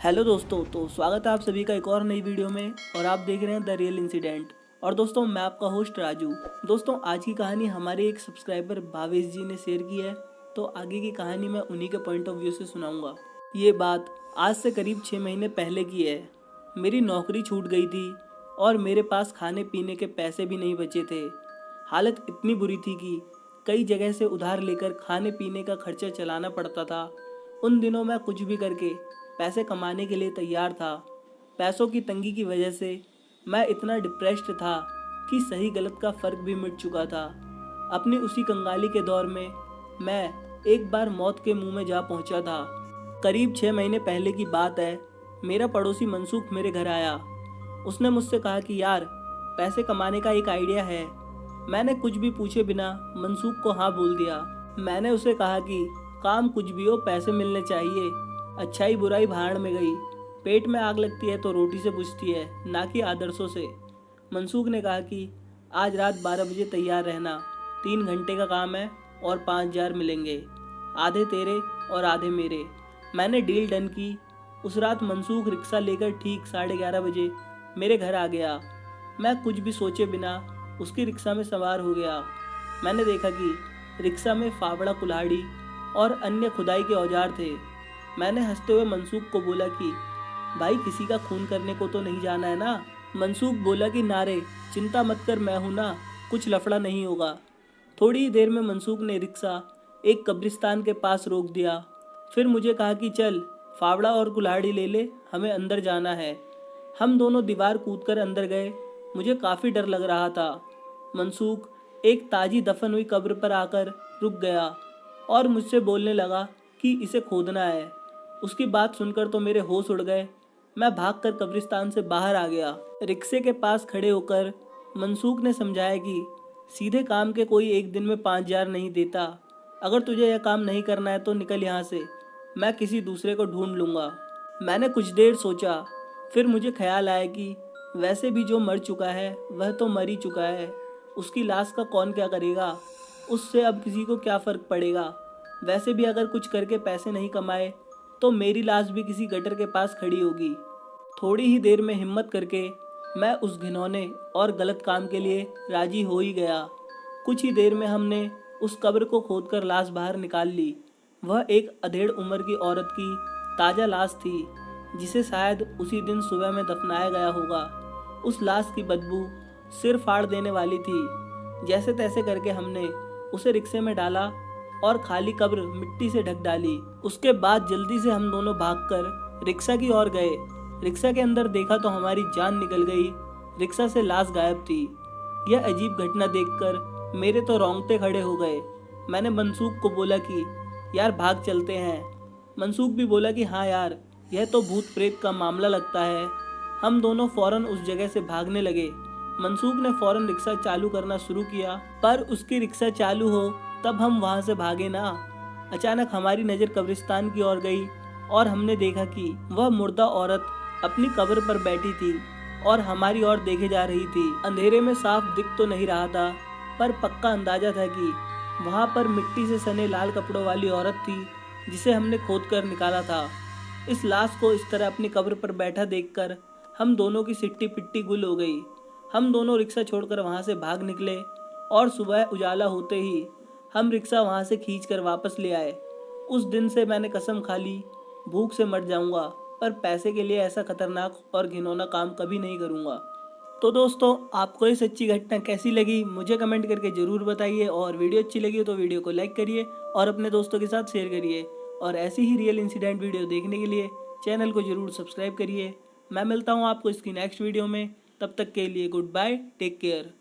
Hello दोस्तों, तो स्वागत है आप सभी का एक और नई वीडियो में। और आप देख रहे हैं द रियल इंसिडेंट। और दोस्तों, मैं आपका होस्ट राजू। दोस्तों, आज की कहानी हमारे एक सब्सक्राइबर भावेश जी ने शेयर की है, तो आगे की कहानी मैं उन्हीं के पॉइंट ऑफ व्यू से सुनाऊंगा। ये बात आज से करीब 6 महीने पहले की है। मेरी नौकरी छूट गई थी और मेरे पास खाने पीने के पैसे भी नहीं बचे थे। हालत इतनी बुरी थी कि कई जगह से उधार लेकर खाने पीने का खर्चा चलाना पड़ता था। उन दिनों मैं कुछ भी करके पैसे कमाने के लिए तैयार था। पैसों की तंगी की वजह से मैं इतना डिप्रेस्ड था कि सही गलत का फ़र्क भी मिट चुका था। अपनी उसी कंगाली के दौर में मैं एक बार मौत के मुंह में जा पहुंचा था। करीब 6 महीने पहले की बात है। मेरा पड़ोसी मनसूख मेरे घर आया। उसने मुझसे कहा कि यार, पैसे कमाने का एक आइडिया है। मैंने कुछ भी पूछे बिना मनसूख को हाँ बोल दिया। मैंने उसे कहा कि काम कुछ भी हो, पैसे मिलने चाहिए। अच्छाई बुराई भाड़ में गई। पेट में आग लगती है तो रोटी से बुझती है, ना कि आदर्शों से। मनसूख ने कहा कि आज रात 12 बजे तैयार रहना। 3 घंटे का काम है और 5,000 मिलेंगे, आधे तेरे और आधे मेरे। मैंने डील डन की। उस रात मनसूख रिक्शा लेकर ठीक 11:30 बजे मेरे घर आ गया। मैं कुछ भी सोचे बिना उसकी रिक्शा में सवार हो गया। मैंने देखा कि रिक्शा में फावड़ा, कुल्हाड़ी और अन्य खुदाई के औजार थे। मैंने हंसते हुए मनसूख को बोला कि भाई, किसी का खून करने को तो नहीं जाना है ना। मनसूख बोला कि नारे, चिंता मत कर, मैं हूं ना, कुछ लफड़ा नहीं होगा। थोड़ी ही देर में मनसूख ने रिक्शा एक कब्रिस्तान के पास रोक दिया। फिर मुझे कहा कि चल, फावड़ा और कुल्हाड़ी ले ले, हमें अंदर जाना है। हम दोनों दीवार कूदकर अंदर गए। मुझे काफ़ी डर लग रहा था। मनसूख एक ताजी दफन हुई कब्र पर आकर रुक गया और मुझसे बोलने लगा कि इसे खोदना है। उसकी बात सुनकर तो मेरे होश उड़ गए। मैं भागकर कब्रिस्तान से बाहर आ गया। रिक्शे के पास खड़े होकर मनसूख ने समझाया कि सीधे काम के कोई एक दिन में 5,000 नहीं देता। अगर तुझे यह काम नहीं करना है तो निकल यहाँ से, मैं किसी दूसरे को ढूंढ लूँगा। मैंने कुछ देर सोचा, फिर मुझे ख्याल आया कि वैसे भी जो मर चुका है वह तो मर ही चुका है। उसकी लाश का कौन क्या करेगा, उससे अब किसी को क्या फ़र्क पड़ेगा। वैसे भी अगर कुछ करके पैसे नहीं कमाए तो मेरी लाश भी किसी गटर के पास खड़ी होगी। थोड़ी ही देर में हिम्मत करके मैं उस घिनौने और गलत काम के लिए राजी हो ही गया। कुछ ही देर में हमने उस कब्र को खोदकर लाश बाहर निकाल ली। वह एक अधेड़ उम्र की औरत की ताज़ा लाश थी, जिसे शायद उसी दिन सुबह में दफनाया गया होगा। उस लाश की बदबू सिर फाड़ देने वाली थी। जैसे तैसे करके हमने उसे रिक्शे में डाला और खाली कब्र मिट्टी से ढक डाली। उसके बाद जल्दी से हम दोनों भागकर रिक्शा की ओर गए। रिक्शा के अंदर देखा तो हमारी जान निकल गई। रिक्शा से लाश गायब थी। यह अजीब घटना देखकर मेरे तो रोंगटे खड़े हो गए। मैंने मनसूख को बोला कि यार, भाग चलते हैं। मनसूख भी बोला कि हाँ यार, यह तो भूत प्रेत का मामला लगता है। हम दोनों फौरन उस जगह से भागने लगे। मनसूख ने फौरन रिक्शा चालू करना शुरू किया, पर उसकी रिक्शा चालू हो तब हम वहाँ से भागे ना। अचानक हमारी नज़र कब्रिस्तान की ओर गई और हमने देखा कि वह मुर्दा औरत अपनी कब्र पर बैठी थी और हमारी ओर देखे जा रही थी। अंधेरे में साफ दिख तो नहीं रहा था, पर पक्का अंदाजा था कि वहाँ पर मिट्टी से सने लाल कपड़ों वाली औरत थी, जिसे हमने खोद कर निकाला था। इस लाश को इस तरह अपनी कब्र पर बैठा देखकर हम दोनों की सिट्टी पिट्टी गुल हो गई। हम दोनों रिक्शा छोड़कर वहाँ से भाग निकले और सुबह उजाला होते ही हम रिक्शा वहाँ से खींचकर वापस ले आए। उस दिन से मैंने कसम खा ली, भूख से मर जाऊँगा, पर पैसे के लिए ऐसा खतरनाक और घिनौना काम कभी नहीं करूँगा। तो दोस्तों, आपको ये सच्ची घटना कैसी लगी मुझे कमेंट करके ज़रूर बताइए। और वीडियो अच्छी लगी हो तो वीडियो को लाइक करिए और अपने दोस्तों के साथ शेयर करिए। और ऐसी ही रियल इंसिडेंट वीडियो देखने के लिए चैनल को ज़रूर सब्सक्राइब करिए। मैं मिलता हूँ आपको इसकी नेक्स्ट वीडियो में। तब तक के लिए गुड बाय, टेक केयर।